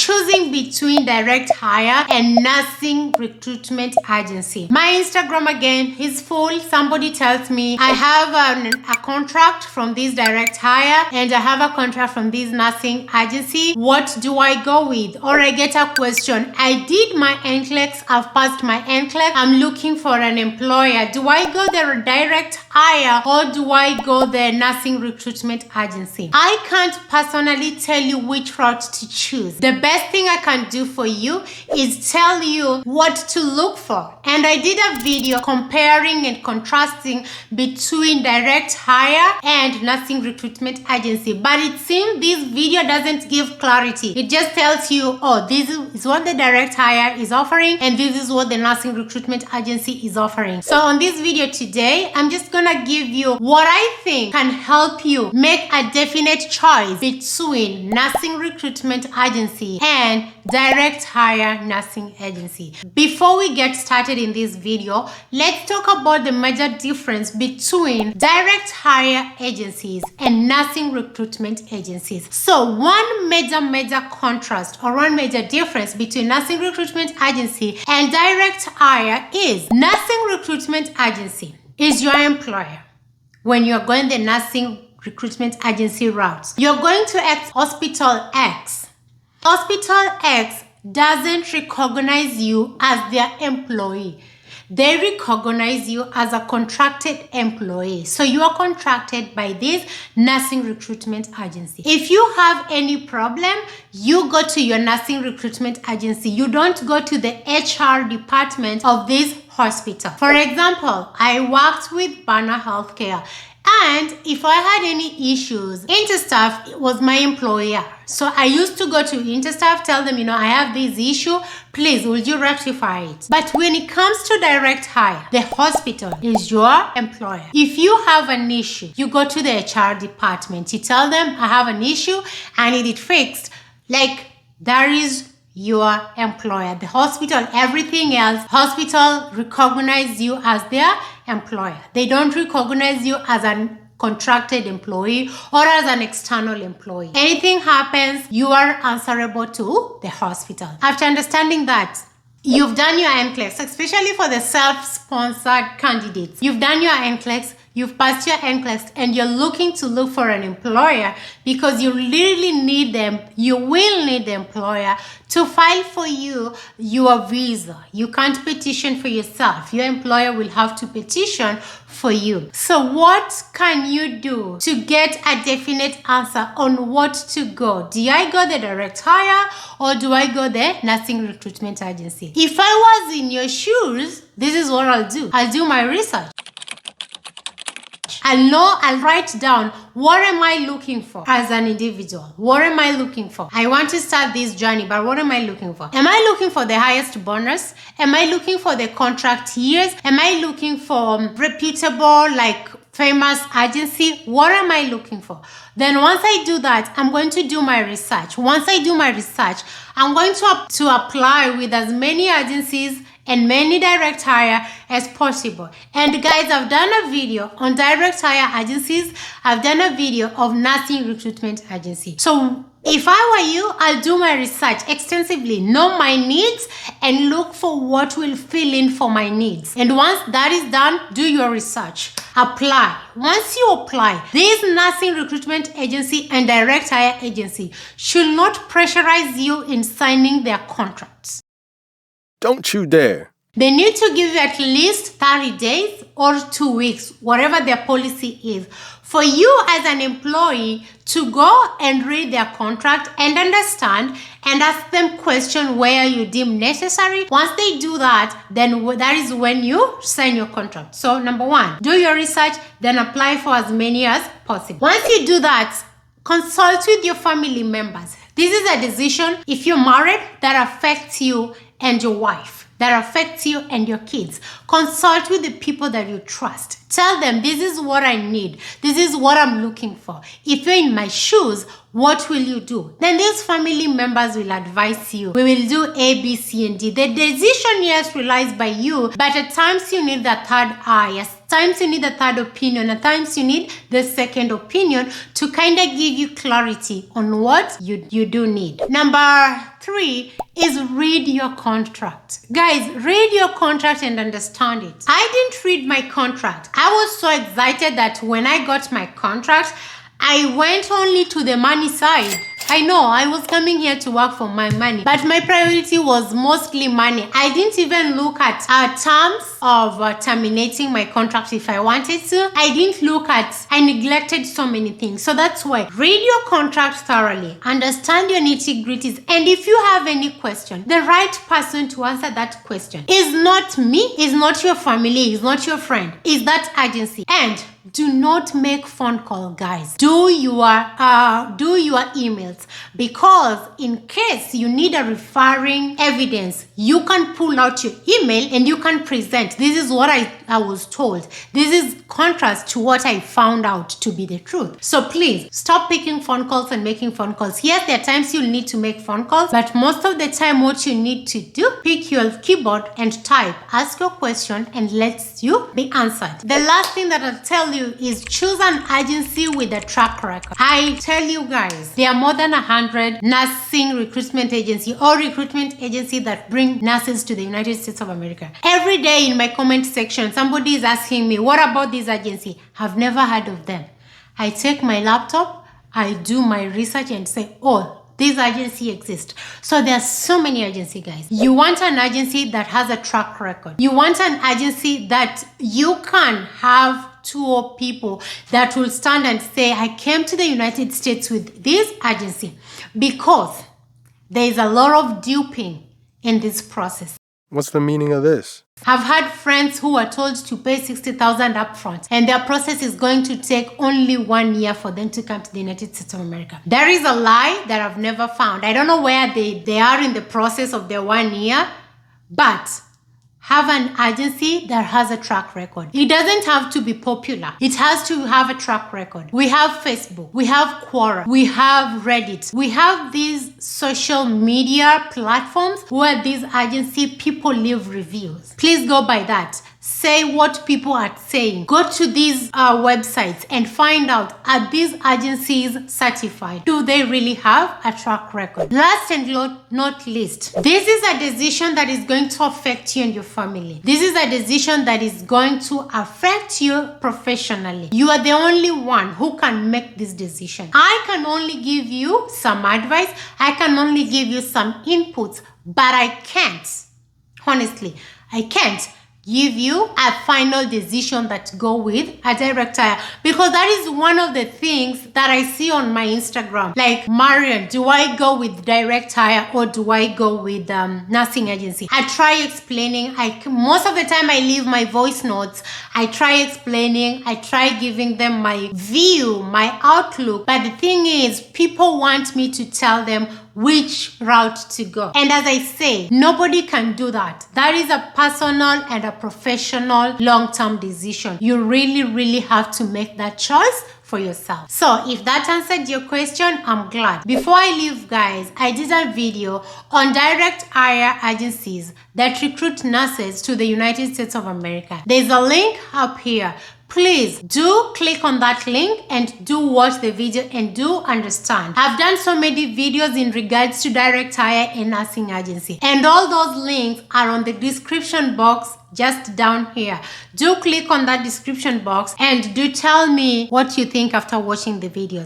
choosing between direct hire and nursing recruitment agency. My Instagram again is full. Somebody tells me I have a contract from this direct hire and I have a contract from this nursing agency. What do I go with? Or I get a question. I did my Nclex. I've passed my Nclex. I'm looking for an employer. Do I go the direct hire or do I go the nursing recruitment agency? I can't personally tell you which route to choose. The best thing I can do for you is tell you what to look for. And I did a video comparing and contrasting between direct hire and nursing recruitment agency. But it seems this video doesn't give clarity. It just tells you, oh, this is what the direct hire is offering and this is what the nursing recruitment agency is offering. So on this video today, I'm just gonna give you what I think can help you make a definite choice between nursing recruitment agency and direct hire nursing agency. Before we get started in this video, let's talk about the major difference between direct hire agencies and nursing recruitment agencies. So one major contrast or one major difference between nursing recruitment agency and direct hire is nursing recruitment agency is your employer. When you're going the nursing recruitment agency route, you're going to Hospital X. Hospital X doesn't recognize you as their employee. They recognize you as a contracted employee. So you are contracted by this nursing recruitment agency. If you have any problem, you go to your nursing recruitment agency. You don't go to the HR department of this hospital. For example, I worked with Banner Healthcare. And if I had any issues, Interstaff was my employer. So I used to go to Interstaff, tell them, I have this issue. Please, will you rectify it? But when it comes to direct hire, the hospital is your employer. If you have an issue, you go to the HR department. You tell them, I have an issue. I need it fixed. Like, that is your employer. The hospital, everything else, hospital recognize you as their employer. They don't recognize you as a contracted employee or as an external employee. Anything happens, you are answerable to the hospital. After understanding that, you've done your Nclex, especially for the self-sponsored candidates. You've done your Nclex, you've passed your Nclex, and you're looking to look for an employer because you really need them. You will need the employer to file for you your visa. You can't petition for yourself. Your employer will have to petition for you. So what can you do to get a definite answer on what to go? Do I go the direct hire or do I go the nursing recruitment agency? If I was in your shoes, this is what I'll do. I'll do my research. I'll write down what am I looking for as an individual. What am I looking for? I want to start this journey, but what am I looking for? Am I looking for the highest bonus? Am I looking for the contract years? Am I looking for reputable, famous agency? What am I looking for? Then once I do that, I'm going to do my research. Once I do my research, I'm going to apply with as many agencies and many direct hire as possible. And guys, I've done a video on direct hire agencies. I've done a video of nursing recruitment agency. So if I were you, I'll do my research extensively, know my needs, and look for what will fill in for my needs. And once that is done, do your research. Apply. Once you apply, this nursing recruitment agency and direct hire agency should not pressurize you in signing their contracts. Don't you dare. They need to give you at least 30 days or 2 weeks, whatever their policy is, for you as an employee to go and read their contract and understand and ask them questions where you deem necessary. Once they do that, then that is when you sign your contract. So number one, do your research, then apply for as many as possible. Once you do that, consult with your family members. This is a decision, if you're married, that affects you and your wife, that affects you and your kids. Consult with the people that you trust. Tell them, this is what I need. This is what I'm looking for. If you're in my shoes, what will you do? Then these family members will advise you. We will do A, B, C, and D. The decision, yes, relies by you, but at times you need the third eye. At times you need the third opinion. At times you need the second opinion to kind of give you clarity on what you do need. Number 3 is read your contract. Guys, read your contract and understand it. I didn't read my contract. I was so excited that when I got my contract, I went only to the money side. I know I was coming here to work for my money, but my priority was mostly money. I didn't even look at terms of terminating my contract if I wanted to. I neglected so many things. So that's why read your contract thoroughly, understand your nitty-gritties, and if you have any question, the right person to answer that question is not me, is not your family, is not your friend, is that agency. And do not make phone call, guys. Do your emails, because in case you need a referring evidence, you can pull out your email and you can present. This is what I was told. This is contrast to what I found out to be the truth. So please stop picking phone calls and making phone calls. Yes, there are times you'll need to make phone calls, but most of the time what you need to do, pick your keyboard and type, ask your question, and let you be answered. The last thing that I'll tell you is choose an agency with a track record. I tell you guys, there are more than 100 nursing recruitment agency or recruitment agency that bring nurses to the United States of America. Every day in my comment section, somebody is asking me, what about this agency? I've never heard of them. I take my laptop, I do my research and say, oh, this agency exists. So there are so many agencies, guys. You want an agency that has a track record. You want an agency that you can have two people that will stand and say, I came to the United States with this agency, because there is a lot of duping in this process. What's the meaning of this? I've had friends who were told to pay $60,000 upfront, and their process is going to take only 1 year for them to come to the United States of America. There is a lie that I've never found. I don't know where they are in the process of their 1 year, but have an agency that has a track record. It doesn't have to be popular. It has to have a track record. We have Facebook, we have Quora, we have Reddit. We have these social media platforms where these agency people leave reviews. Please go by that. Say what people are saying. Go to these websites and find out, are these agencies certified? Do they really have a track record? Last and not least, this is a decision that is going to affect you and your family. This is a decision that is going to affect you professionally. You are the only one who can make this decision. I can only give you some advice. I can only give you some inputs, but I can't. Honestly, I can't give you a final decision that go with a direct hire, because that is one of the things that I see on my Instagram. Like, Marian, do I go with direct hire or do I go with nursing agency? I try explaining. Most of the time I leave my voice notes. I try explaining. I try giving them my view, my outlook. But the thing is, people want me to tell them which route to go. And as I say, nobody can do that. That is a personal and a professional long-term decision. You really have to make that choice for yourself. So if that answered your question, I'm glad. Before I leave, guys, I did a video on direct hire agencies that recruit nurses to the United States of America. There's a link up here. Please do click on that link and do watch the video and do understand. I've done so many videos in regards to direct hire and nursing agency, and all those links are on the description box just down here. Do click on that description box and do tell me what you think after watching the videos.